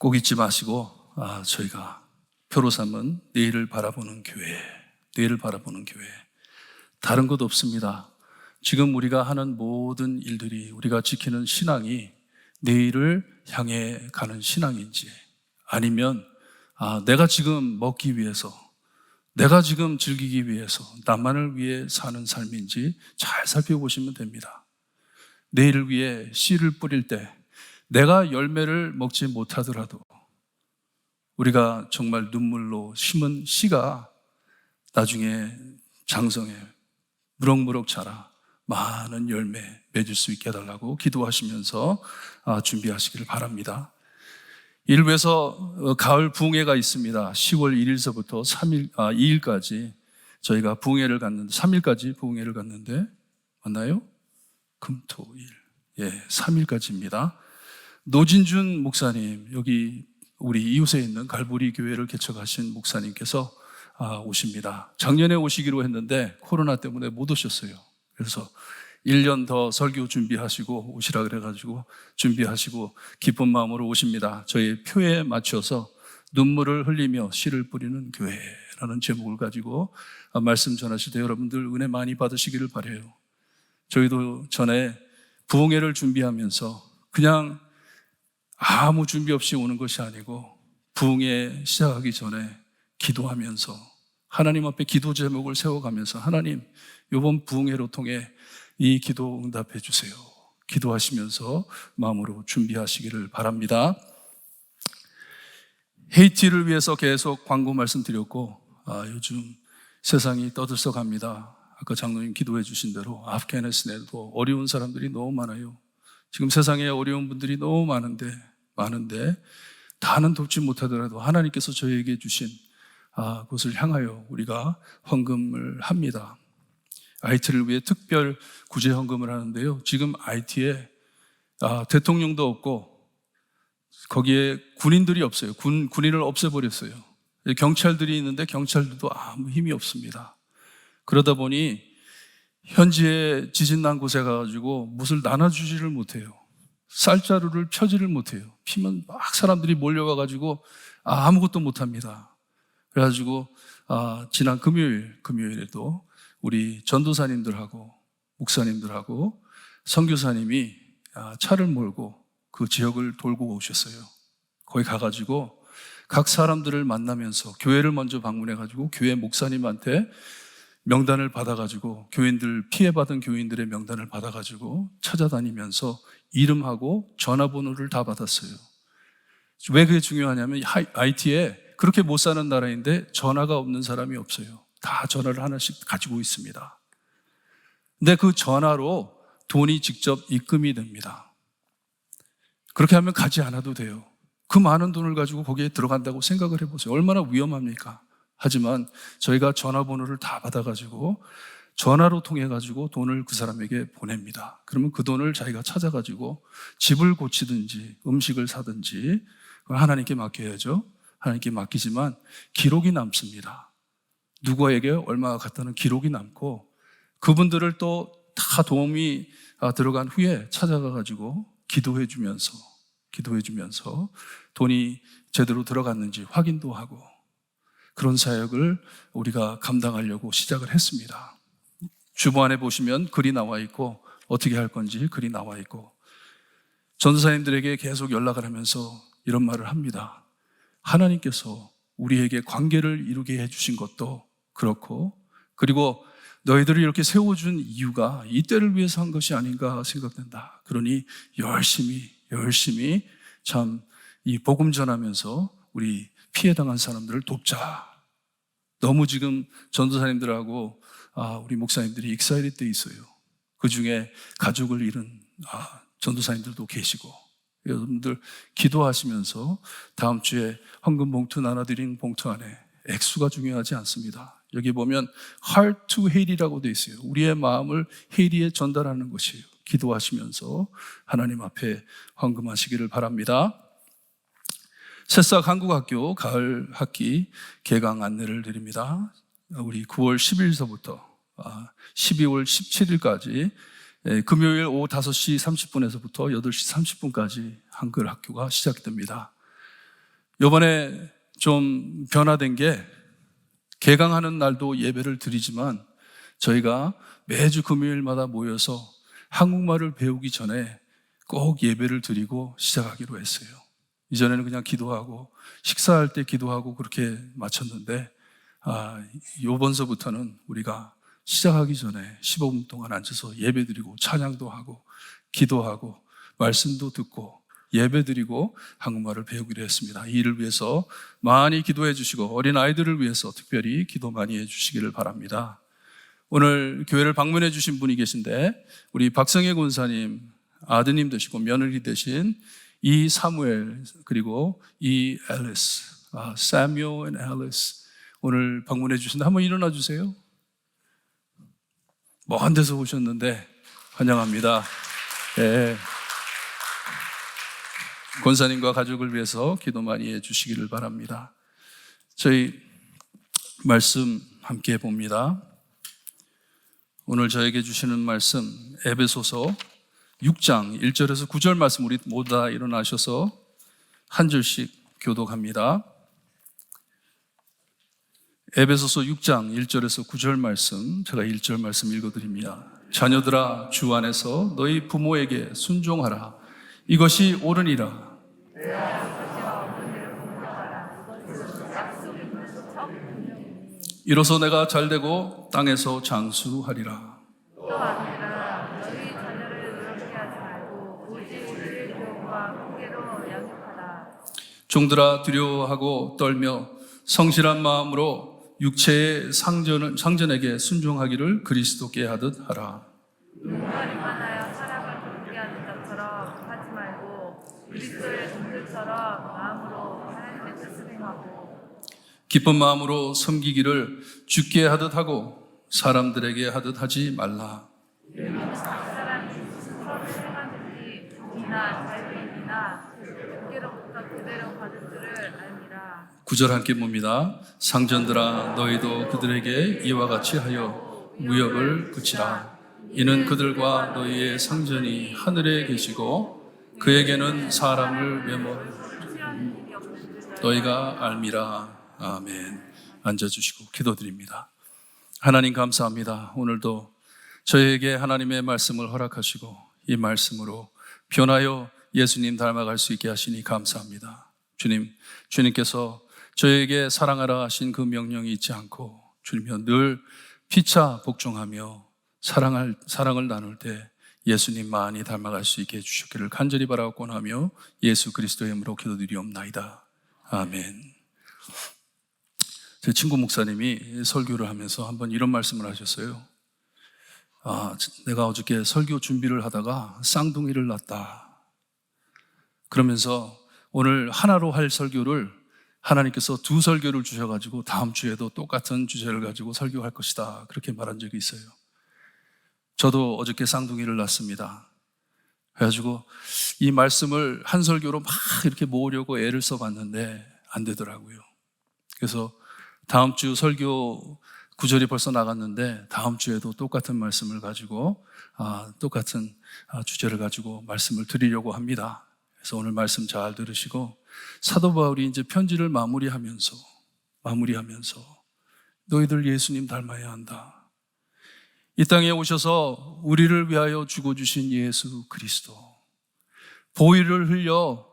꼭 잊지 마시고 저희가 표로 삼은 내일을 바라보는 교회, 내일을 바라보는 교회. 다른 것 없습니다. 지금 우리가 하는 모든 일들이, 우리가 지키는 신앙이 내일을 향해 가는 신앙인지, 아니면 내가 지금 먹기 위해서, 내가 지금 즐기기 위해서, 나만을 위해 사는 삶인지 잘 살펴보시면 됩니다. 내일을 위해 씨를 뿌릴 때 내가 열매를 먹지 못하더라도 우리가 정말 눈물로 심은 씨가 나중에 장성해 무럭무럭 자라 많은 열매 맺을 수 있게 해달라고 기도하시면서 준비하시기를 바랍니다. 이를 위해서 가을 부흥회가 있습니다. 10월 1일서부터 2일까지 저희가 부흥회를 갔는데, 3일까지 부흥회를 갔는데, 맞나요? 금토일, 3일까지입니다. 노진준 목사님, 여기 우리 이웃에 있는 갈보리 교회를 개척하신 목사님께서 오십니다. 작년에 오시기로 했는데 코로나 때문에 못 오셨어요. 그래서 1년 더 설교 준비하시고 오시라 그래가지고 준비하시고 기쁜 마음으로 오십니다. 저희 표에 맞춰서 눈물을 흘리며 씨를 뿌리는 교회라는 제목을 가지고 말씀 전하실 때 여러분들 은혜 많이 받으시기를 바라요. 저희도 전에 부흥회를 준비하면서 그냥 아무 준비 없이 오는 것이 아니고 부흥회 시작하기 전에 기도하면서 하나님 앞에 기도 제목을 세워가면서 하나님, 이번 부흥회로 통해 이 기도 응답해 주세요. 기도하시면서 마음으로 준비하시기를 바랍니다. 헤이티를 위해서 계속 광고 말씀드렸고 요즘 세상이 떠들썩합니다. 아까 장로님 기도해 주신 대로 아프가니스탄에도 어려운 사람들이 너무 많아요. 지금 세상에 어려운 분들이 너무 많은데 다는 돕지 못하더라도 하나님께서 저희에게 주신 그것을 향하여 우리가 헌금을 합니다. IT를 위해 특별 구제 헌금을 하는데요. 지금 IT에 대통령도 없고 거기에 군인들이 없어요. 군인을 없애버렸어요. 경찰들이 있는데 경찰들도 아무 힘이 없습니다. 그러다 보니 현지에 지진 난 곳에 가가지고 무엇을 나눠주지를 못해요. 쌀자루를 펴지를 못해요. 피면 막 사람들이 몰려와가지고 아무것도 못합니다. 그래가지고 지난 금요일에도 우리 전도사님들하고 목사님들하고 선교사님이 차를 몰고 그 지역을 돌고 오셨어요. 거기 가가지고 각 사람들을 만나면서 교회를 먼저 방문해가지고 교회 목사님한테 명단을 받아가지고 피해받은 교인들의 명단을 받아가지고 찾아다니면서 이름하고 전화번호를 다 받았어요. 왜 그게 중요하냐면 IT에 그렇게 못 사는 나라인데 전화가 없는 사람이 없어요. 다 전화를 하나씩 가지고 있습니다. 근데 그 전화로 돈이 직접 입금이 됩니다. 그렇게 하면 가지 않아도 돼요. 그 많은 돈을 가지고 거기에 들어간다고 생각을 해보세요. 얼마나 위험합니까? 하지만 저희가 전화번호를 다 받아가지고 전화로 통해가지고 돈을 그 사람에게 보냅니다. 그러면 그 돈을 자기가 찾아가지고 집을 고치든지 음식을 사든지 그걸 하나님께 맡겨야죠. 하나님께 맡기지만 기록이 남습니다. 누구에게 얼마가 갔다는 기록이 남고 그분들을 또 다 도움이 들어간 후에 찾아가가지고 기도해주면서 돈이 제대로 들어갔는지 확인도 하고 그런 사역을 우리가 감당하려고 시작을 했습니다. 주보안에 보시면 글이 나와 있고 어떻게 할 건지 글이 나와 있고 전도사님들에게 계속 연락을 하면서 이런 말을 합니다. 하나님께서 우리에게 관계를 이루게 해주신 것도 그렇고 그리고 너희들을 이렇게 세워준 이유가 이 때를 위해서 한 것이 아닌가 생각된다. 그러니 열심히 참 이 복음 전하면서 우리 피해당한 사람들을 돕자. 너무 지금 전도사님들하고 우리 목사님들이 익사이드 돼 있어요. 그 중에 가족을 잃은 전도사님들도 계시고 여러분들 기도하시면서 다음 주에 헌금 봉투 나눠드린 봉투 안에 액수가 중요하지 않습니다. 여기 보면 heart to Haiti라고 되어 있어요. 우리의 마음을 헤이티에 전달하는 것이에요. 기도하시면서 하나님 앞에 헌금하시기를 바랍니다. 새싹 한국학교 가을 학기 개강 안내를 드립니다. 우리 9월 10일서부터 12월 17일까지 금요일 오후 5시 30분에서부터 8시 30분까지 한글 학교가 시작됩니다. 이번에 좀 변화된 게 개강하는 날도 예배를 드리지만 저희가 매주 금요일마다 모여서 한국말을 배우기 전에 꼭 예배를 드리고 시작하기로 했어요. 이전에는 그냥 기도하고 식사할 때 기도하고 그렇게 마쳤는데 요번서부터는 우리가 시작하기 전에 15분 동안 앉아서 예배 드리고 찬양도 하고 기도하고 말씀도 듣고 예배 드리고 한국말을 배우기로 했습니다. 이 일을 위해서 많이 기도해 주시고 어린 아이들을 위해서 특별히 기도 많이 해 주시기를 바랍니다. 오늘 교회를 방문해 주신 분이 계신데 우리 박성혜 권사님 아드님 되시고 며느리 되신 이 사무엘 그리고 이 앨리스, 사뮤엘 앤 앨리스 오늘 방문해 주신다. 한번 일어나 주세요. 먼 데서 오셨는데 환영합니다. 네. 권사님과 가족을 위해서 기도 많이 해 주시기를 바랍니다. 저희 말씀 함께 봅니다. 오늘 저에게 주시는 말씀 에베소서 6장 1절에서 9절 말씀 우리 모두 다 일어나셔서 한 절씩 교독합니다. 에베소서 6장 1절에서 9절 말씀 제가 1절 말씀 읽어드립니다. 자녀들아 주 안에서 너희 부모에게 순종하라. 이것이 옳으니라. 이로써 내가 잘되고 땅에서 장수하리라. 종들아 두려워하고 떨며 성실한 마음으로 육체의 상전에게 순종하기를 그리스도께 하듯 하라. 용만이 많아야 사람을 돕게 하는 것처럼 하지 말고 그리스도의 종들처럼 마음으로 하나님의 뜻을 행하고 기쁜 마음으로 섬기기를 주께 하듯 하고 사람들에게 하듯 하지 말라. 사람이 서로 행하든지 이나 자유인이나 주께로부터 그대로 받은 줄을 알미라. 9절 함께 봅니다. 상전들아 너희도 그들에게 이와 같이 하여 무역을 그치라. 이는 그들과 너희의 상전이 하늘에 계시고 그에게는 사람을 너희가 알미라. 아멘. 앉아주시고 기도드립니다. 하나님 감사합니다. 오늘도 저희에게 하나님의 말씀을 허락하시고 이 말씀으로 변하여 예수님 닮아갈 수 있게 하시니 감사합니다. 주님께서 저희에게 사랑하라 하신 그 명령이 있지 않고 주님여 늘 피차 복종하며 사랑을 나눌 때 예수님 많이 닮아갈 수 있게 해주셨기를 간절히 바라고 원하며 예수 그리스도의 이름으로 기도드리옵나이다. 아멘. 제 친구 목사님이 설교를 하면서 한번 이런 말씀을 하셨어요. 내가 어저께 설교 준비를 하다가 쌍둥이를 낳았다. 그러면서 오늘 하나로 할 설교를 하나님께서 2설교를 주셔가지고 다음 주에도 똑같은 주제를 가지고 설교할 것이다. 그렇게 말한 적이 있어요. 저도 어저께 쌍둥이를 낳습니다. 그래가지고 이 말씀을 한 설교로 막 이렇게 모으려고 애를 써봤는데 안 되더라고요. 그래서 다음 주 설교 9절이 벌써 나갔는데 다음 주에도 똑같은 말씀을 가지고 똑같은 주제를 가지고 말씀을 드리려고 합니다. 그래서 오늘 말씀 잘 들으시고 사도 바울이 이제 편지를 마무리하면서 너희들 예수님 닮아야 한다. 이 땅에 오셔서 우리를 위하여 죽어주신 예수 그리스도, 보혈을 흘려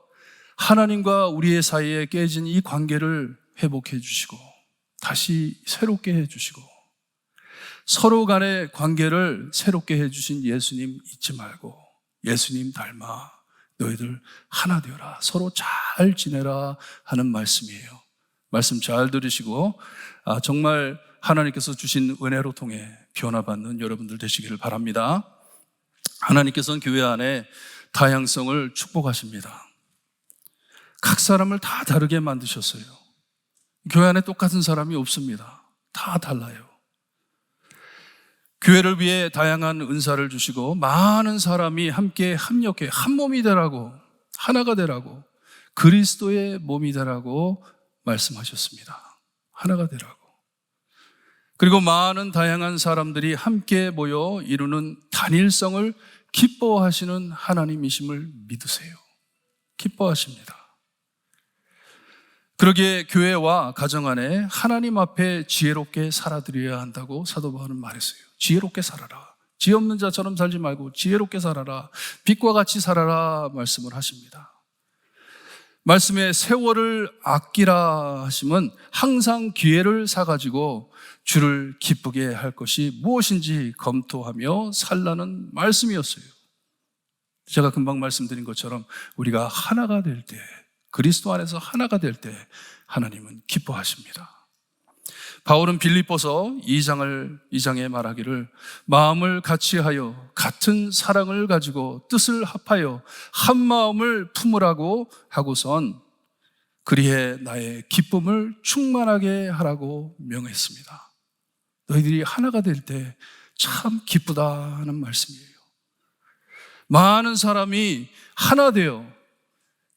하나님과 우리의 사이에 깨진 이 관계를 회복해 주시고 다시 새롭게 해주시고 서로 간의 관계를 새롭게 해주신 예수님 잊지 말고 예수님 닮아 너희들 하나 되어라, 서로 잘 지내라 하는 말씀이에요. 말씀 잘 들으시고 정말 하나님께서 주신 은혜로 통해 변화받는 여러분들 되시기를 바랍니다. 하나님께서는 교회 안에 다양성을 축복하십니다. 각 사람을 다 다르게 만드셨어요. 교회 안에 똑같은 사람이 없습니다. 다 달라요. 교회를 위해 다양한 은사를 주시고 많은 사람이 함께 합력해 한 몸이 되라고, 하나가 되라고, 그리스도의 몸이 되라고 말씀하셨습니다. 하나가 되라고. 그리고 많은 다양한 사람들이 함께 모여 이루는 단일성을 기뻐하시는 하나님이심을 믿으세요. 기뻐하십니다. 그러기에 교회와 가정 안에 하나님 앞에 지혜롭게 살아드려야 한다고 사도 바울은 말했어요. 지혜롭게 살아라. 지혜 없는 자처럼 살지 말고 지혜롭게 살아라. 빛과 같이 살아라 말씀을 하십니다. 말씀에 세월을 아끼라 하심은 항상 기회를 사가지고 주를 기쁘게 할 것이 무엇인지 검토하며 살라는 말씀이었어요. 제가 금방 말씀드린 것처럼 우리가 하나가 될 때, 그리스도 안에서 하나가 될 때 하나님은 기뻐하십니다. 바울은 빌립보서 2장에 말하기를 마음을 같이하여 같은 사랑을 가지고 뜻을 합하여 한 마음을 품으라고 하고선 그리해 나의 기쁨을 충만하게 하라고 명했습니다. 너희들이 하나가 될 때 참 기쁘다 하는 말씀이에요. 많은 사람이 하나 되어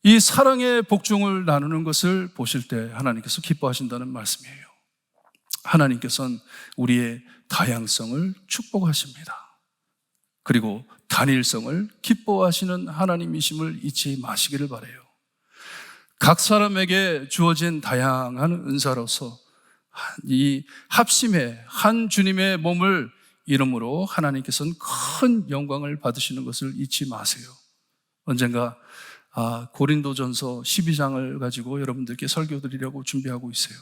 이 사랑의 복종을 나누는 것을 보실 때 하나님께서 기뻐하신다는 말씀이에요. 하나님께서는 우리의 다양성을 축복하십니다. 그리고 단일성을 기뻐하시는 하나님이심을 잊지 마시기를 바라요. 각 사람에게 주어진 다양한 은사로서 이 합심의 한 주님의 몸을 이름으로 하나님께서는 큰 영광을 받으시는 것을 잊지 마세요. 언젠가 고린도전서 12장을 가지고 여러분들께 설교드리려고 준비하고 있어요.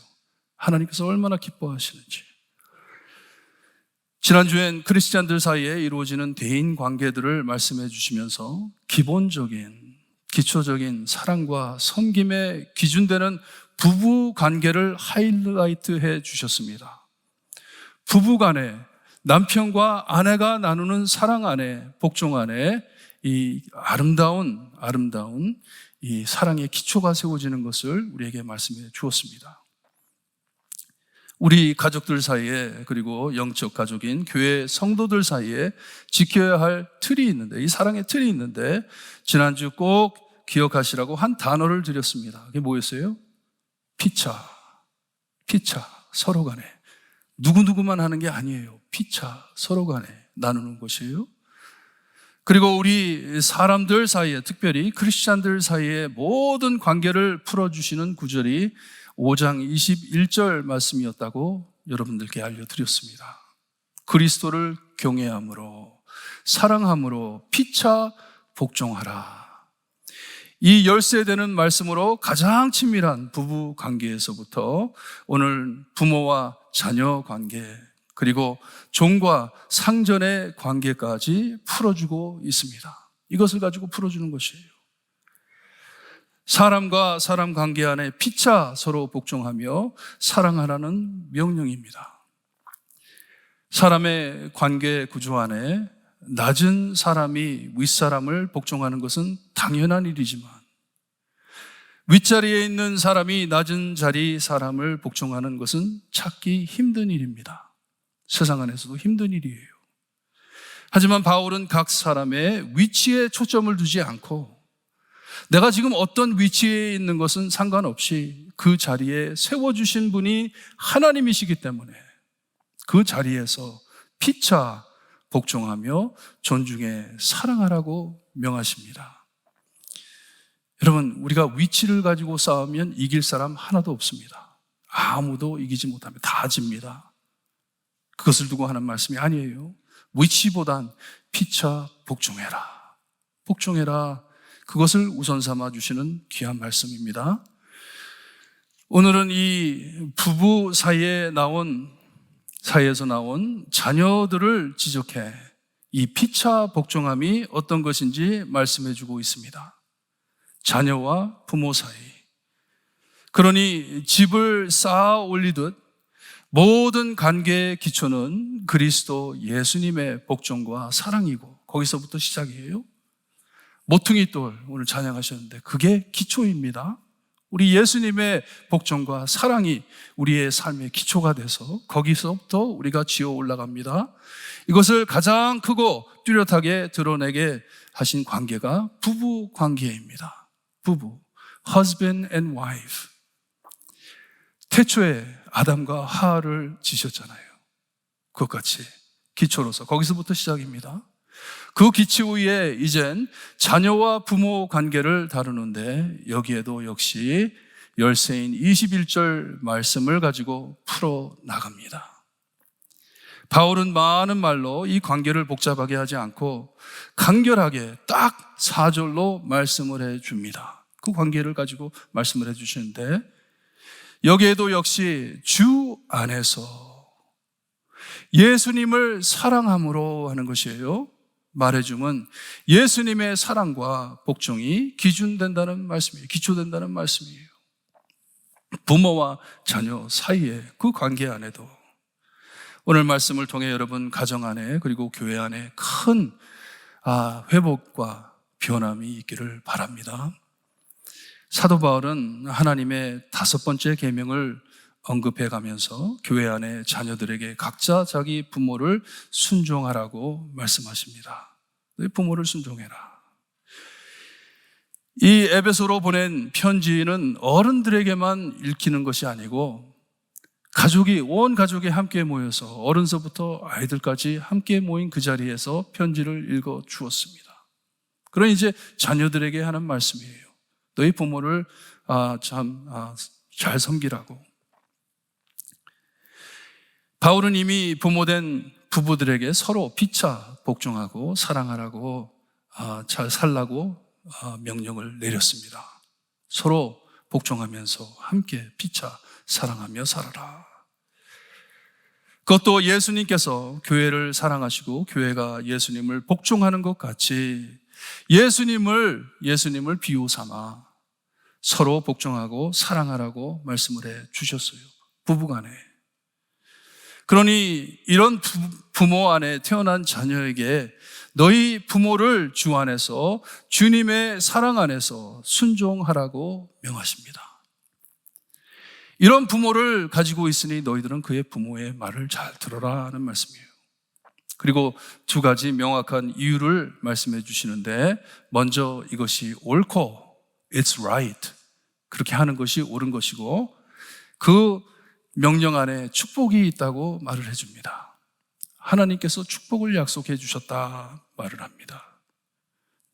하나님께서 얼마나 기뻐하시는지. 지난주엔 크리스찬들 사이에 이루어지는 대인 관계들을 말씀해 주시면서 기초적인 사랑과 섬김에 기준되는 부부 관계를 하이라이트해 주셨습니다. 부부 간에 남편과 아내가 나누는 사랑 안에, 복종 안에 이 아름다운 이 사랑의 기초가 세워지는 것을 우리에게 말씀해 주었습니다. 우리 가족들 사이에, 그리고 영적 가족인 교회 성도들 사이에 지켜야 할 틀이 있는데, 이 사랑의 틀이 있는데 지난주 꼭 기억하시라고 한 단어를 드렸습니다. 그게 뭐였어요? 피차, 서로 간에. 누구누구만 하는 게 아니에요. 피차, 서로 간에 나누는 것이에요. 그리고 우리 사람들 사이에, 특별히 크리스찬들 사이에 모든 관계를 풀어주시는 구절이 5장 21절 말씀이었다고 여러분들께 알려드렸습니다. 그리스도를 경외함으로, 사랑함으로 피차 복종하라. 이 열쇠되는 말씀으로 가장 친밀한 부부 관계에서부터 오늘 부모와 자녀 관계, 그리고 종과 상전의 관계까지 풀어주고 있습니다. 이것을 가지고 풀어주는 것이에요. 사람과 사람 관계 안에 피차 서로 복종하며 사랑하라는 명령입니다. 사람의 관계 구조 안에 낮은 사람이 윗사람을 복종하는 것은 당연한 일이지만 윗자리에 있는 사람이 낮은 자리 사람을 복종하는 것은 찾기 힘든 일입니다. 세상 안에서도 힘든 일이에요. 하지만 바울은 각 사람의 위치에 초점을 두지 않고 내가 지금 어떤 위치에 있는 것은 상관없이 그 자리에 세워주신 분이 하나님이시기 때문에 그 자리에서 피차 복종하며 존중해 사랑하라고 명하십니다. 여러분, 우리가 위치를 가지고 싸우면 이길 사람 하나도 없습니다. 아무도 이기지 못하면 다 집니다. 그것을 두고 하는 말씀이 아니에요. 위치보단 피차 복종해라. 그것을 우선 삼아 주시는 귀한 말씀입니다. 오늘은 이 부부 사이에서 나온 자녀들을 지적해 이 피차 복종함이 어떤 것인지 말씀해 주고 있습니다. 자녀와 부모 사이. 그러니 집을 쌓아 올리듯 모든 관계의 기초는 그리스도 예수님의 복종과 사랑이고 거기서부터 시작이에요. 모퉁이 돌 오늘 찬양하셨는데 그게 기초입니다. 우리 예수님의 복종과 사랑이 우리의 삶의 기초가 돼서 거기서부터 우리가 지어 올라갑니다. 이것을 가장 크고 뚜렷하게 드러내게 하신 관계가 부부 관계입니다. 부부, husband and wife. 태초에 아담과 하와를 지셨잖아요. 그것같이 기초로서 거기서부터 시작입니다. 그 기초 위에 이젠 자녀와 부모 관계를 다루는데 여기에도 역시 열쇠인 21절 말씀을 가지고 풀어 나갑니다. 바울은 많은 말로 이 관계를 복잡하게 하지 않고 간결하게 딱 4절로 말씀을 해줍니다. 그 관계를 가지고 말씀을 해주시는데, 여기에도 역시 주 안에서 예수님을 사랑함으로 하는 것이에요. 말해주면 예수님의 사랑과 복종이 기준된다는 말씀이에요. 기초된다는 말씀이에요. 부모와 자녀 사이에 그 관계 안에도 오늘 말씀을 통해 여러분 가정 안에 그리고 교회 안에 큰 회복과 변함이 있기를 바랍니다. 사도 바울은 하나님의 5번째 계명을 언급해 가면서 교회 안에 자녀들에게 각자 자기 부모를 순종하라고 말씀하십니다. 너희 부모를 순종해라. 이 에베소로 보낸 편지는 어른들에게만 읽히는 것이 아니고 온 가족이 함께 모여서 어른서부터 아이들까지 함께 모인 그 자리에서 편지를 읽어 주었습니다. 그런 이제 자녀들에게 하는 말씀이에요. 너희 부모를 잘 섬기라고. 바울은 이미 부모된 부부들에게 서로 피차 복종하고 사랑하라고 잘 살라고 명령을 내렸습니다. 서로 복종하면서 함께 피차 사랑하며 살아라. 그것도 예수님께서 교회를 사랑하시고 교회가 예수님을 복종하는 것 같이 예수님을 비유 삼아 서로 복종하고 사랑하라고 말씀을 해 주셨어요. 부부간에. 그러니 이런 부모 안에 태어난 자녀에게 너희 부모를 주 안에서 주님의 사랑 안에서 순종하라고 명하십니다. 이런 부모를 가지고 있으니 너희들은 그의 부모의 말을 잘 들어라 하는 말씀이에요. 그리고 2가지 명확한 이유를 말씀해 주시는데, 먼저 이것이 옳고 It's right, 그렇게 하는 것이 옳은 것이고 그 명령 안에 축복이 있다고 말을 해줍니다. 하나님께서 축복을 약속해 주셨다 말을 합니다.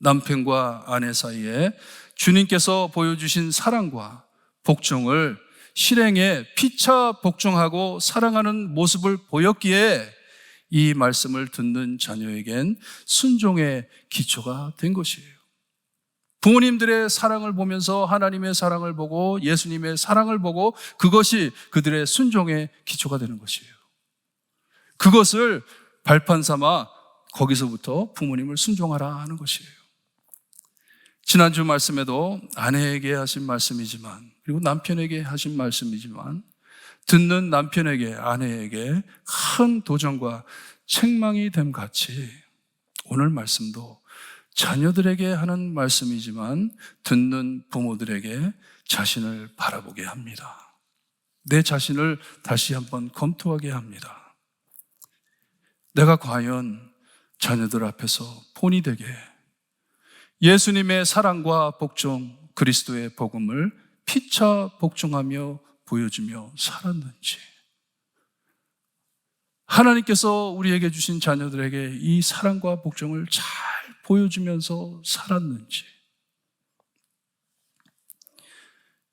남편과 아내 사이에 주님께서 보여주신 사랑과 복종을 실행에 피차 복종하고 사랑하는 모습을 보였기에 이 말씀을 듣는 자녀에겐 순종의 기초가 된 것이에요. 부모님들의 사랑을 보면서 하나님의 사랑을 보고 예수님의 사랑을 보고 그것이 그들의 순종의 기초가 되는 것이에요. 그것을 발판 삼아 거기서부터 부모님을 순종하라 하는 것이에요. 지난주 말씀에도 아내에게 하신 말씀이지만 그리고 남편에게 하신 말씀이지만 듣는 남편에게 아내에게 큰 도전과 책망이 됨 같이 오늘 말씀도 자녀들에게 하는 말씀이지만 듣는 부모들에게 자신을 바라보게 합니다. 내 자신을 다시 한번 검토하게 합니다. 내가 과연 자녀들 앞에서 본이 되게 예수님의 사랑과 복종, 그리스도의 복음을 피차 복종하며 보여주며 살았는지, 하나님께서 우리에게 주신 자녀들에게 이 사랑과 복종을 잘 보여주면서 살았는지.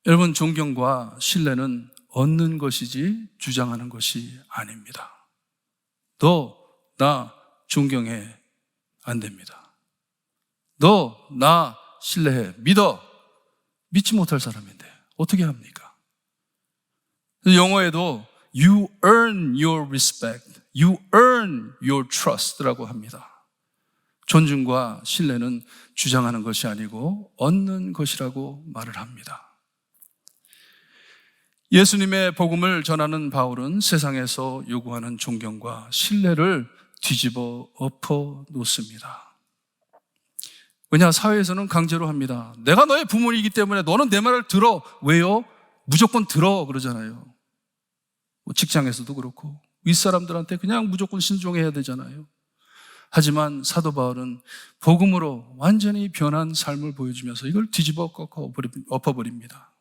여러분, 존경과 신뢰는 얻는 것이지 주장하는 것이 아닙니다. 너, 나 존경해, 안 됩니다. 너, 나 신뢰해, 믿어. 믿지 못할 사람인데 어떻게 합니까? 영어에도 You earn your respect, you earn your trust라고 합니다. 존중과 신뢰는 주장하는 것이 아니고 얻는 것이라고 말을 합니다. 예수님의 복음을 전하는 바울은 세상에서 요구하는 존경과 신뢰를 뒤집어 엎어 놓습니다. 왜냐, 사회에서는 강제로 합니다. 내가 너의 부모이기 때문에 너는 내 말을 들어. 왜요? 무조건 들어 그러잖아요. 직장에서도 그렇고 윗사람들한테 그냥 무조건 순종해야 되잖아요. 하지만 사도 바울은 복음으로 완전히 변한 삶을 보여주면서 이걸 뒤집어 엎어버립니다.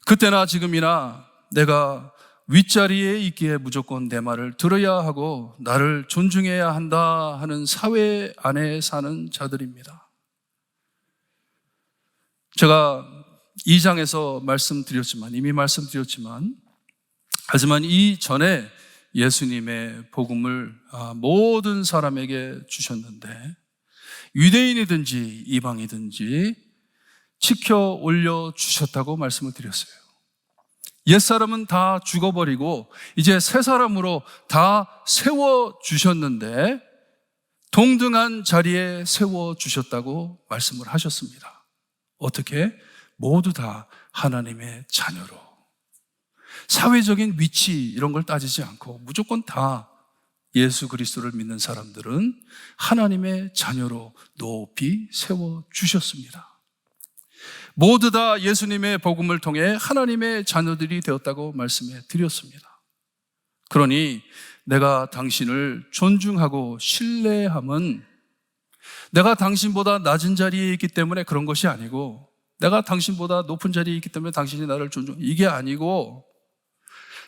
그때나 지금이나 내가 윗자리에 있기에 무조건 내 말을 들어야 하고 나를 존중해야 한다 하는 사회 안에 사는 자들입니다. 제가 2장에서 말씀드렸지만, 이미 말씀드렸지만, 하지만 이전에 예수님의 복음을 모든 사람에게 주셨는데, 유대인이든지 이방이든지 지켜 올려주셨다고 말씀을 드렸어요. 옛사람은 다 죽어버리고 이제 새 사람으로 다 세워주셨는데 동등한 자리에 세워주셨다고 말씀을 하셨습니다. 어떻게? 모두 다 하나님의 자녀로. 사회적인 위치 이런 걸 따지지 않고 무조건 다 예수 그리스도를 믿는 사람들은 하나님의 자녀로 높이 세워주셨습니다. 모두 다 예수님의 복음을 통해 하나님의 자녀들이 되었다고 말씀해 드렸습니다. 그러니 내가 당신을 존중하고 신뢰함은 내가 당신보다 낮은 자리에 있기 때문에 그런 것이 아니고, 내가 당신보다 높은 자리에 있기 때문에 당신이 나를 존중, 이게 아니고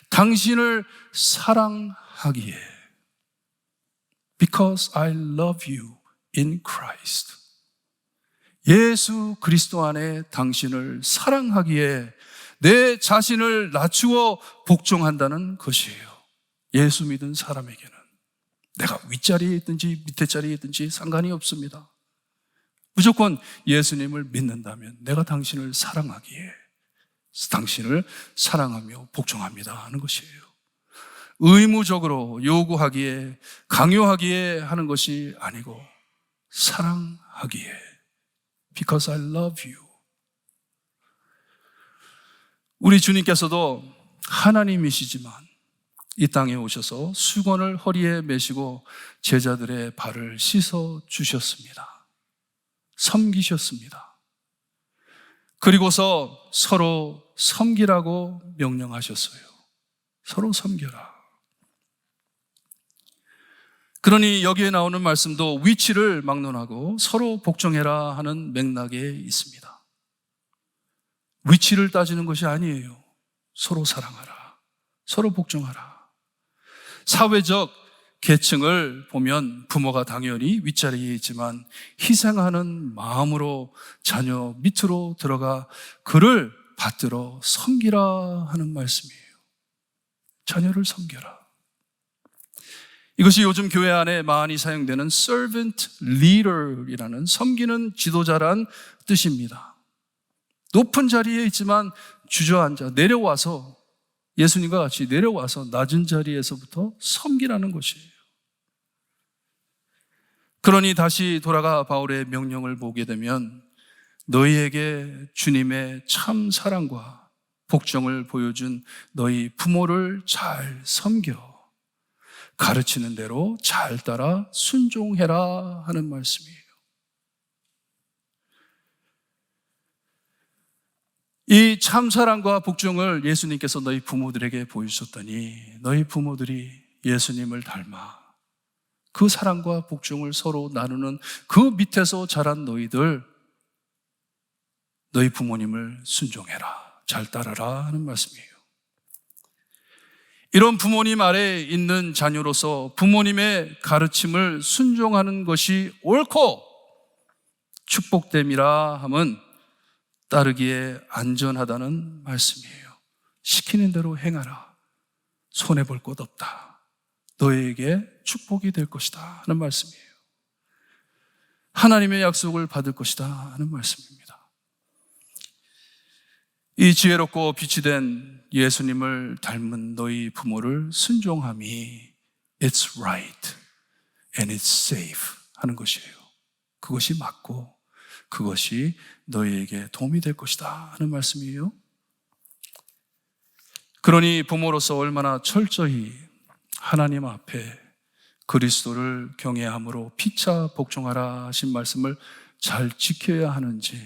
당신을 사랑하기에, because I love you in Christ. 예수 그리스도 안에 당신을 사랑하기에 내 자신을 낮추어 복종한다는 것이에요. 예수 믿은 사람에게는 내가 윗자리에 있든지 밑에 자리에 있든지 상관이 없습니다. 무조건 예수님을 믿는다면 내가 당신을 사랑하기에, 당신을 사랑하며 복종합니다 하는 것이에요. 의무적으로 요구하기에, 강요하기에 하는 것이 아니고 사랑하기에, because I love you. 우리 주님께서도 하나님이시지만 이 땅에 오셔서 수건을 허리에 메시고 제자들의 발을 씻어 주셨습니다. 섬기셨습니다. 그리고서 서로 섬기라고 명령하셨어요. 서로 섬겨라. 그러니 여기에 나오는 말씀도 위치를 막론하고 서로 복종해라 하는 맥락에 있습니다. 위치를 따지는 것이 아니에요. 서로 사랑하라. 서로 복종하라. 사회적 계층을 보면 부모가 당연히 윗자리에 있지만 희생하는 마음으로 자녀 밑으로 들어가 그를 받들어 섬기라 하는 말씀이에요. 자녀를 섬겨라. 이것이 요즘 교회 안에 많이 사용되는 servant leader이라는 섬기는 지도자란 뜻입니다. 높은 자리에 있지만 주저앉아 내려와서, 예수님과 같이 내려와서 낮은 자리에서부터 섬기라는 것이에요. 그러니 다시 돌아가 바울의 명령을 보게 되면 너희에게 주님의 참 사랑과 복종을 보여준 너희 부모를 잘 섬겨 가르치는 대로 잘 따라 순종해라 하는 말씀이에요. 이 참사랑과 복종을 예수님께서 너희 부모들에게 보여주셨더니 너희 부모들이 예수님을 닮아 그 사랑과 복종을 서로 나누는 그 밑에서 자란 너희들, 너희 부모님을 순종해라, 잘 따라라 하는 말씀이에요. 이런 부모님 아래에 있는 자녀로서 부모님의 가르침을 순종하는 것이 옳고 축복됨이라 함은 따르기에 안전하다는 말씀이에요. 시키는 대로 행하라. 손해볼 것 없다. 너에게 축복이 될 것이다 하는 말씀이에요. 하나님의 약속을 받을 것이다 하는 말씀입니다. 이 지혜롭고 빛이 된 예수님을 닮은 너희 부모를 순종함이 It's right and it's safe 하는 것이에요. 그것이 맞고 그것이 너희에게 도움이 될 것이다 하는 말씀이에요. 그러니 부모로서 얼마나 철저히 하나님 앞에 그리스도를 경외함으로 피차 복종하라 하신 말씀을 잘 지켜야 하는지,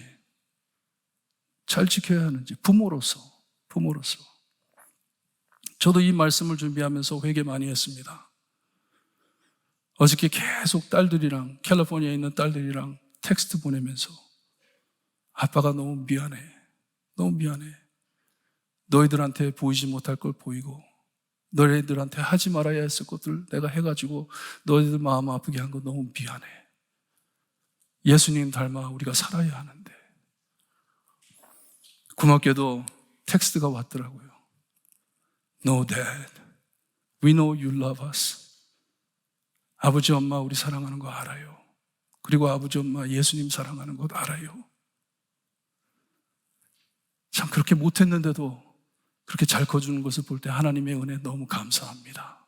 부모로서. 저도 이 말씀을 준비하면서 회개 많이 했습니다. 어저께 계속 딸들이랑, 캘리포니아에 있는 딸들이랑 텍스트 보내면서 아빠가 너무 미안해. 너희들한테 보이지 못할 걸 보이고 너희들한테 하지 말아야 했을 것들 내가 해가지고 너희들 마음 아프게 한 거 너무 미안해. 예수님 닮아 우리가 살아야 하는데 고맙게도 텍스트가 왔더라고요. No, Dad. We know you love us. 아버지, 엄마 우리 사랑하는 거 알아요. 그리고 아버지, 엄마 예수님 사랑하는 것 알아요. 참 그렇게 못했는데도 그렇게 잘 커주는 것을 볼 때 하나님의 은혜 너무 감사합니다.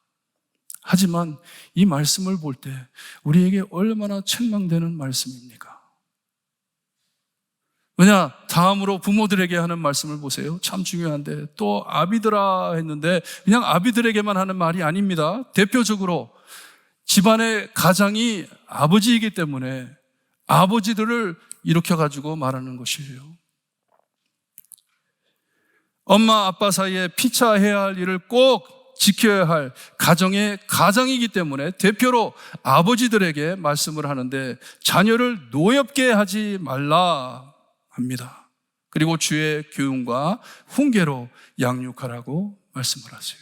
하지만 이 말씀을 볼 때 우리에게 얼마나 책망되는 말씀입니까? 왜냐, 다음으로 부모들에게 하는 말씀을 보세요. 참 중요한데, 또 아비들아 했는데 그냥 아비들에게만 하는 말이 아닙니다. 대표적으로 집안의 가장이 아버지이기 때문에 아버지들을 일으켜가지고 말하는 것이에요. 엄마 아빠 사이에 피차해야 할 일을 꼭 지켜야 할 가정의 가장이기 때문에 대표로 아버지들에게 말씀을 하는데, 자녀를 노엽게 하지 말라 합니다. 그리고 주의 교훈과 훈계로 양육하라고 말씀을 하세요.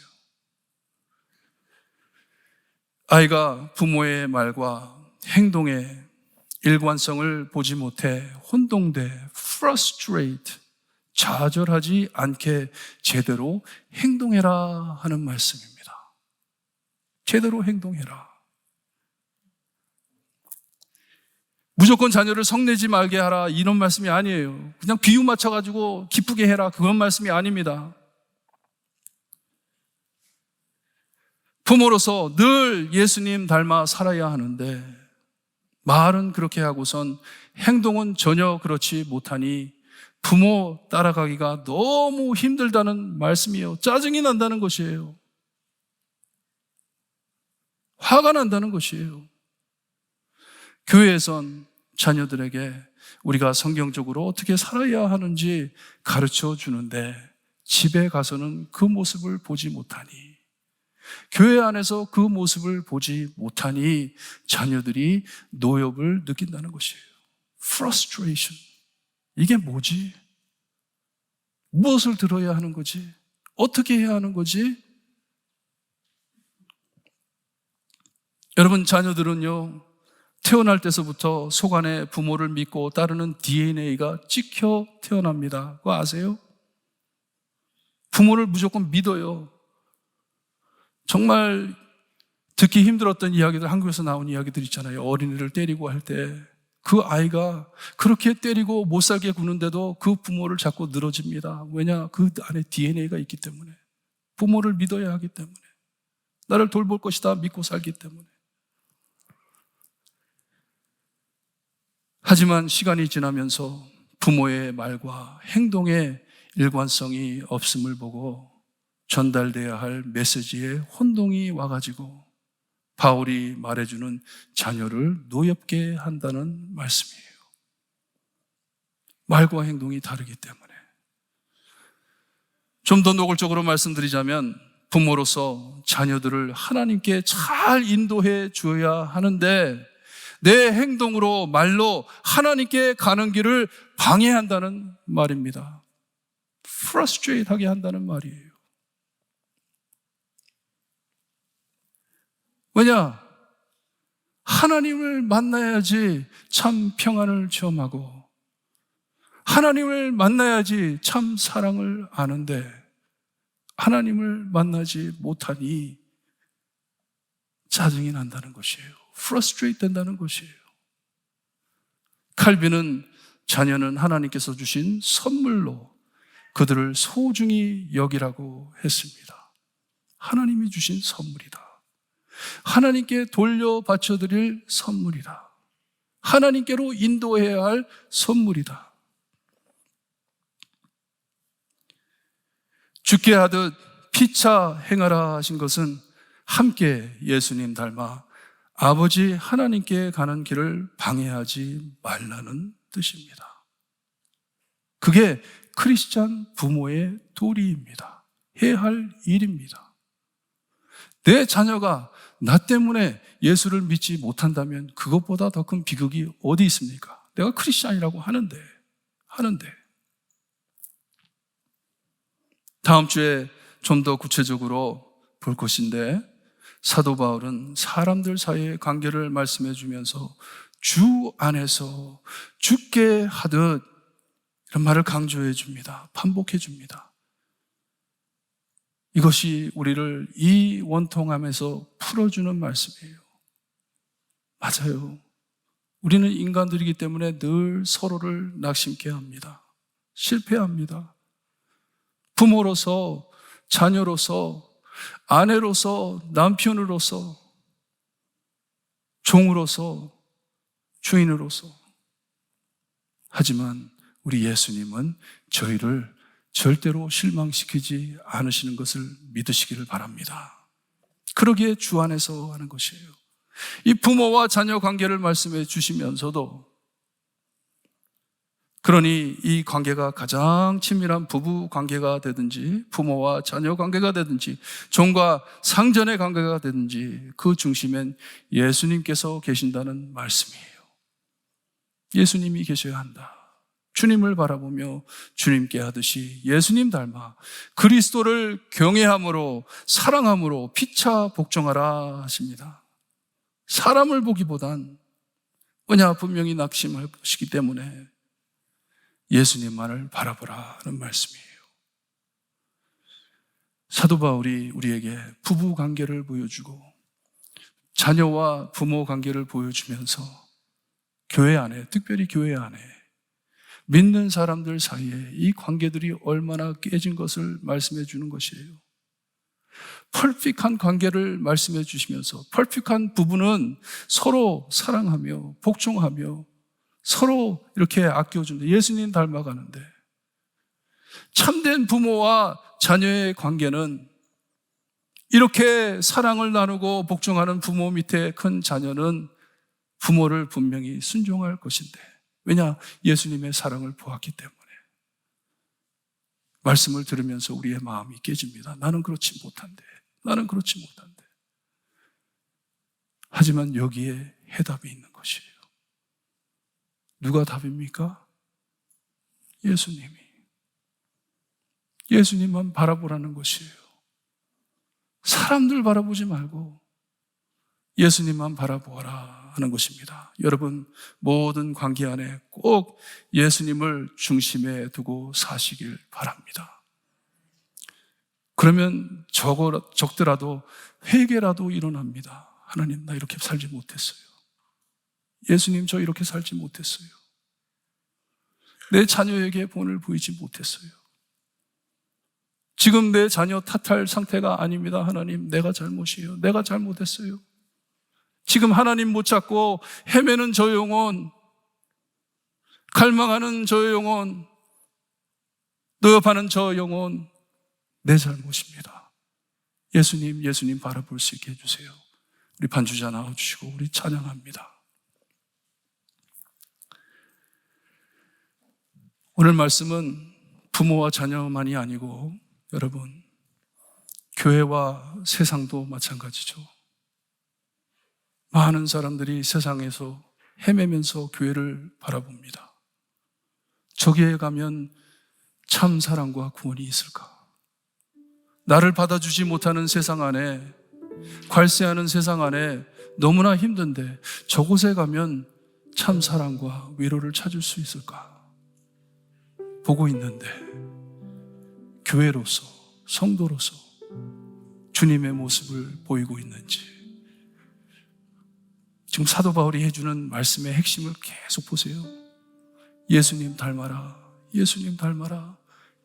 아이가 부모의 말과 행동의 일관성을 보지 못해 혼동돼 frustrate, 좌절하지 않게 제대로 행동해라 하는 말씀입니다. 제대로 행동해라. 무조건 자녀를 성내지 말게 하라 이런 말씀이 아니에요. 그냥 비유 맞춰가지고 기쁘게 해라 그런 말씀이 아닙니다. 부모로서 늘 예수님 닮아 살아야 하는데 말은 그렇게 하고선 행동은 전혀 그렇지 못하니 부모 따라가기가 너무 힘들다는 말씀이에요. 짜증이 난다는 것이에요. 화가 난다는 것이에요. 교회에선 자녀들에게 우리가 성경적으로 어떻게 살아야 하는지 가르쳐 주는데 집에 가서는 그 모습을 보지 못하니, 교회 안에서 그 모습을 보지 못하니 자녀들이 노엽을 느낀다는 것이에요. frustration. 이게 뭐지? 무엇을 들어야 하는 거지? 어떻게 해야 하는 거지? 여러분, 자녀들은요, 태어날 때서부터 속 안에 부모를 믿고 따르는 DNA가 찍혀 태어납니다. 그거 아세요? 부모를 무조건 믿어요. 정말 듣기 힘들었던 이야기들, 한국에서 나온 이야기들 있잖아요. 어린이를 때리고 할 때 그 아이가 그렇게 때리고 못 살게 구는데도 그 부모를 자꾸 늘어집니다. 왜냐? 그 안에 DNA가 있기 때문에. 부모를 믿어야 하기 때문에. 나를 돌볼 것이다 믿고 살기 때문에. 하지만 시간이 지나면서 부모의 말과 행동의 일관성이 없음을 보고 전달돼야 할 메시지에 혼동이 와가지고 바울이 말해주는 자녀를 노엽게 한다는 말씀이에요. 말과 행동이 다르기 때문에. 좀 더 노골적으로 말씀드리자면 부모로서 자녀들을 하나님께 잘 인도해 주어야 하는데 내 행동으로 말로 하나님께 가는 길을 방해한다는 말입니다. frustrate 하게 한다는 말이에요. 왜냐? 하나님을 만나야지 참 평안을 체험하고 하나님을 만나야지 참 사랑을 아는데 하나님을 만나지 못하니 짜증이 난다는 것이에요. frustrate 된다는 것이에요. 칼빈은 자녀는 하나님께서 주신 선물로 그들을 소중히 여기라고 했습니다. 하나님이 주신 선물이다. 하나님께 돌려 바쳐드릴 선물이다. 하나님께로 인도해야 할 선물이다. 죽게 하듯 피차 행하라 하신 것은 함께 예수님 닮아 아버지 하나님께 가는 길을 방해하지 말라는 뜻입니다. 그게 크리스찬 부모의 도리입니다. 해야 할 일입니다. 내 자녀가 나 때문에 예수를 믿지 못한다면 그것보다 더 큰 비극이 어디 있습니까? 내가 크리스찬이라고 하는데. 다음 주에 좀 더 구체적으로 볼 것인데 사도 바울은 사람들 사이의 관계를 말씀해 주면서 주 안에서 죽게 하듯 이런 말을 강조해 줍니다. 반복해 줍니다. 이것이 우리를 이 원통함에서 풀어주는 말씀이에요. 맞아요. 우리는 인간들이기 때문에 늘 서로를 낙심케 합니다. 실패합니다. 부모로서, 자녀로서, 아내로서, 남편으로서, 종으로서, 주인으로서. 하지만 우리 예수님은 저희를 절대로 실망시키지 않으시는 것을 믿으시기를 바랍니다. 그러기에 주 안에서 하는 것이에요. 이 부모와 자녀 관계를 말씀해 주시면서도, 그러니 이 관계가 가장 친밀한 부부 관계가 되든지 부모와 자녀 관계가 되든지 종과 상전의 관계가 되든지 그 중심엔 예수님께서 계신다는 말씀이에요. 예수님이 계셔야 한다. 주님을 바라보며 주님께 하듯이 예수님 닮아 그리스도를 경외함으로 사랑함으로 피차 복종하라 하십니다. 사람을 보기보단, 왜냐 분명히 낙심할 것이기 때문에 예수님만을 바라보라는 말씀이에요. 사도 바울이 우리에게 부부 관계를 보여주고 자녀와 부모 관계를 보여주면서 교회 안에, 특별히 교회 안에 믿는 사람들 사이에 이 관계들이 얼마나 깨진 것을 말씀해 주는 것이에요. 퍼펙트한 관계를 말씀해 주시면서, 퍼펙트한 부부는 서로 사랑하며 복종하며 서로 이렇게 아껴준다. 예수님 닮아가는데, 참된 부모와 자녀의 관계는 이렇게 사랑을 나누고 복종하는 부모 밑에 큰 자녀는 부모를 분명히 순종할 것인데, 왜냐? 예수님의 사랑을 보았기 때문에. 말씀을 들으면서 우리의 마음이 깨집니다. 나는 그렇지 못한데, 나는 그렇지 못한데. 하지만 여기에 해답이 있는 것이에요. 누가 답입니까? 예수님이. 예수님만 바라보라는 것이에요. 사람들 바라보지 말고 예수님만 바라보아라 하는 것입니다. 여러분, 모든 관계 안에 꼭 예수님을 중심에 두고 사시길 바랍니다. 그러면 적더라도 회개라도 일어납니다. 하나님, 나 이렇게 살지 못했어요. 예수님, 저 이렇게 살지 못했어요. 내 자녀에게 본을 보이지 못했어요. 지금 내 자녀 탓할 상태가 아닙니다. 하나님, 내가 잘못이에요. 내가 잘못했어요. 지금 하나님 못 찾고 헤매는 저 영혼, 갈망하는 저 영혼, 노엽하는 저 영혼, 내 잘못입니다. 예수님, 예수님 바라볼 수 있게 해주세요. 우리 반주자 나와주시고 우리 찬양합니다. 오늘 말씀은 부모와 자녀만이 아니고 여러분, 교회와 세상도 마찬가지죠. 많은 사람들이 세상에서 헤매면서 교회를 바라봅니다. 저기에 가면 참 사랑과 구원이 있을까? 나를 받아주지 못하는 세상 안에, 괄세하는 세상 안에 너무나 힘든데 저곳에 가면 참 사랑과 위로를 찾을 수 있을까? 보고 있는데 교회로서, 성도로서 주님의 모습을 보이고 있는지, 지금 사도 바울이 해주는 말씀의 핵심을 계속 보세요. 예수님 닮아라, 예수님 닮아라,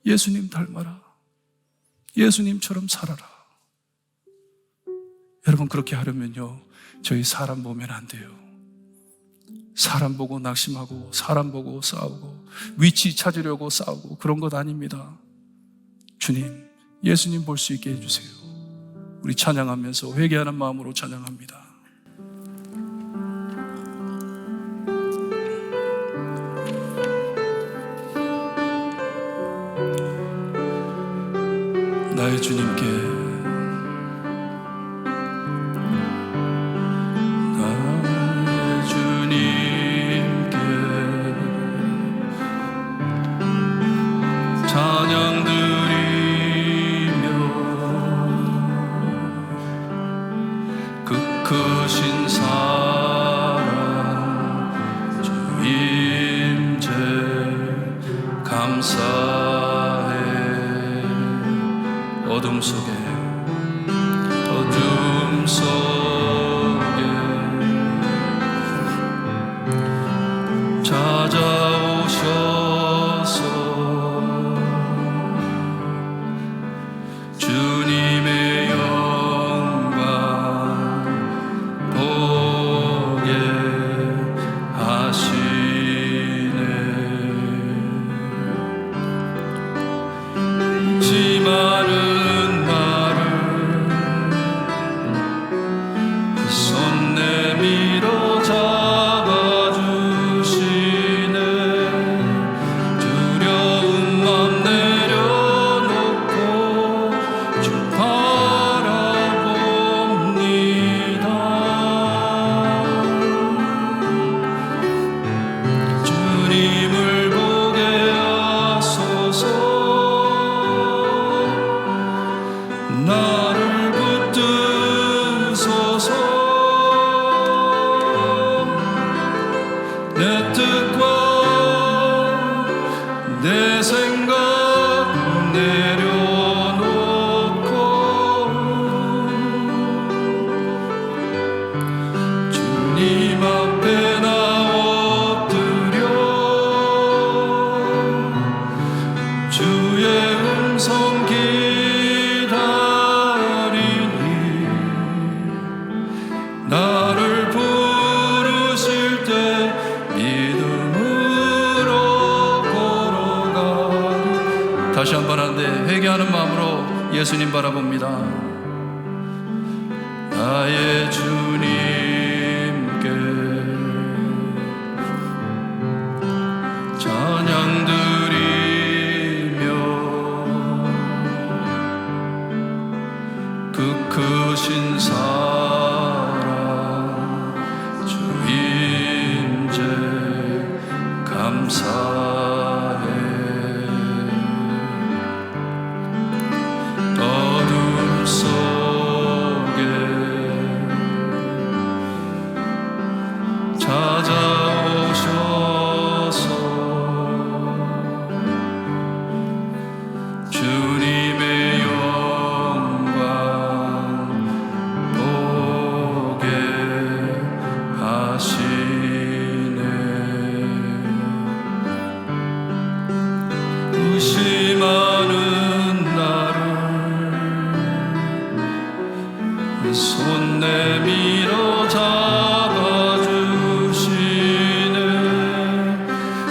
예수님 닮아라, 예수님처럼 살아라. 여러분, 그렇게 하려면요, 저희 사람 보면 안 돼요. 사람 보고 낙심하고 사람 보고 싸우고 위치 찾으려고 싸우고 그런 것 아닙니다. 주님, 예수님 볼 수 있게 해주세요. 우리 찬양하면서 회개하는 마음으로 찬양합니다. 나의 주님께, 크신 사랑 주 임재 어둠 속에 찾아오셔서 주님의 영광 보게 하시네. 잊지 마는 말을 손 내밀어 잡아주시네. 두려운 맘 내려놓고 주 바라봅니다. 주님을 보게 하소서. 나를 붙드소서. 내 뜻과 내 생각 내려놓고 주님 앞에 나 엎드려 주의 음성 기다리니 나를 부르실 때 믿음으로 걸어가리. 다시 한번 한데 회개하는 마음으로 예수님 바라봅니다. 나의 주님께 찬양 드리며 그 크신 사랑 주 임재 감사해. 어둠 속에 찾아오셔서 주님의 영광 보게 하시네. 의심하는 나를 손 내밀어 잡아주시네.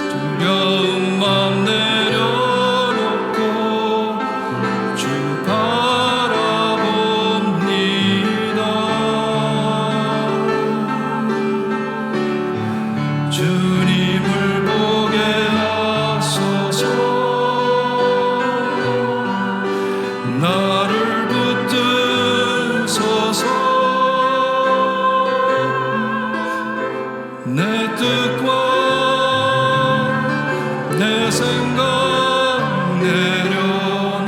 두려운 맘 내려놓고 주 바라봅니다. 주님을 보게 하소서. 나를 붙드소서. 내 뜻과 내 생각 내려놓고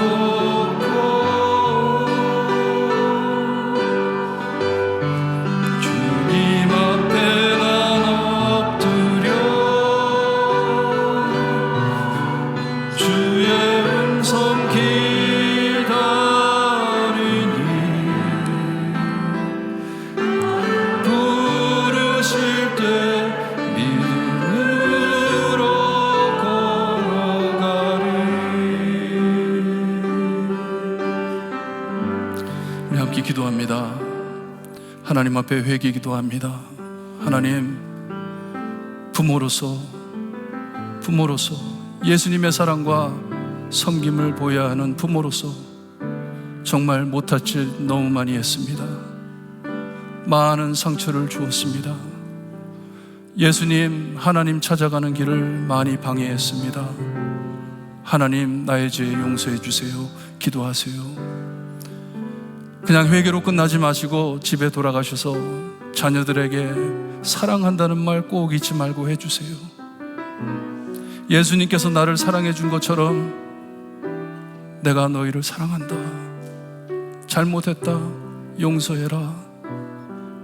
주님 앞에 난 엎드려 주의 음성 기다리니 부르실 때 믿음으로 걸어가리. 우리 함께 기도합니다. 하나님 앞에 회개 기도합니다. 하나님, 부모로서 예수님의 사랑과 섬김을 보여야 하는 부모로서 정말 못할 짓 너무 많이 했습니다. 많은 상처를 주었습니다. 예수님, 하나님 찾아가는 길을 많이 방해했습니다. 하나님, 나의 죄 용서해 주세요. 기도하세요. 그냥 회개로 끝나지 마시고 집에 돌아가셔서 자녀들에게 사랑한다는 말 꼭 잊지 말고 해주세요. 예수님께서 나를 사랑해 준 것처럼 내가 너희를 사랑한다. 잘못했다. 용서해라.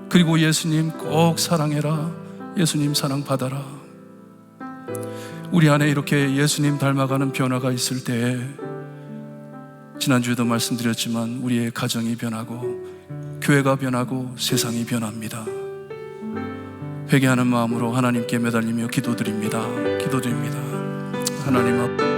그리고 예수님 꼭 사랑해라. 예수님 사랑 받아라. 우리 안에 이렇게 예수님 닮아가는 변화가 있을 때에 지난주에도 말씀드렸지만 우리의 가정이 변하고 교회가 변하고 세상이 변합니다. 회개하는 마음으로 하나님께 매달리며 기도드립니다. 하나님 앞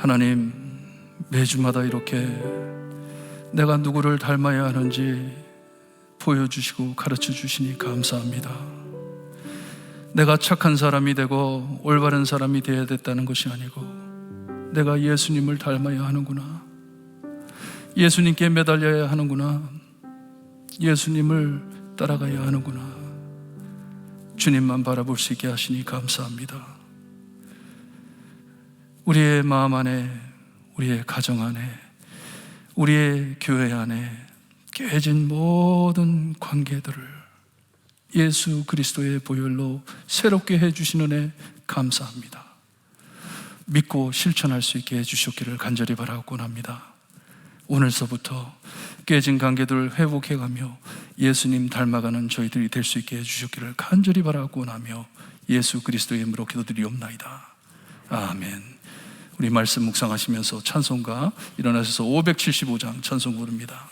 하나님, 매주마다 이렇게 내가 누구를 닮아야 하는지 보여주시고 가르쳐 주시니 감사합니다. 내가 착한 사람이 되고 올바른 사람이 되어야 됐다는 것이 아니고 내가 예수님을 닮아야 하는구나, 예수님께 매달려야 하는구나, 예수님을 따라가야 하는구나, 주님만 바라볼 수 있게 하시니 감사합니다. 우리의 마음 안에, 우리의 가정 안에, 우리의 교회 안에 깨진 모든 관계들을 예수 그리스도의 보혈로 새롭게 해주시는 애 감사합니다. 믿고 실천할 수 있게 해주셨기를 간절히 바라고 합니다. 오늘서부터 깨진 관계들을 회복해가며 예수님 닮아가는 저희들이 될 수 있게 해주셨기를 간절히 바라고 하며 예수 그리스도의 이름으로 기도드리옵나이다. 아멘. 우리 말씀 묵상하시면서 찬송가 일어나셔서 575장 찬송 부릅니다.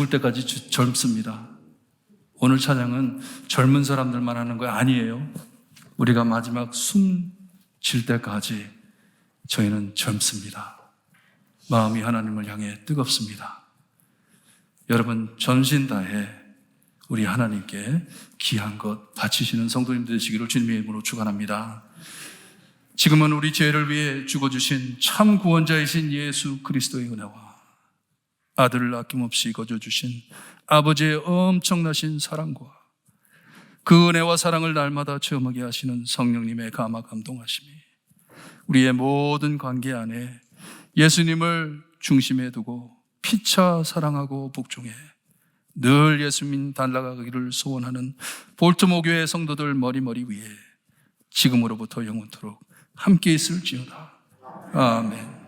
죽을 때까지 젊습니다. 오늘 찬양은 젊은 사람들만 하는 거 아니에요. 우리가 마지막 숨 쉴 때까지 저희는 젊습니다. 마음이 하나님을 향해 뜨겁습니다. 여러분 전신 다해 우리 하나님께 귀한 것 바치시는 성도님들 되시기를 주님의 이름으로 축원합니다. 지금은 우리 죄를 위해 죽어주신 참 구원자이신 예수 그리스도의 은혜와 아들을 아낌없이 거저주신 아버지의 엄청나신 사랑과 그 은혜와 사랑을 날마다 체험하게 하시는 성령님의 감화 감동하심이 우리의 모든 관계 안에 예수님을 중심에 두고 피차 사랑하고 복종해 늘 예수님 달라가기를 소원하는 볼트모 교회 성도들 머리머리 위에 지금으로부터 영원토록 함께 있을지어다. 아멘.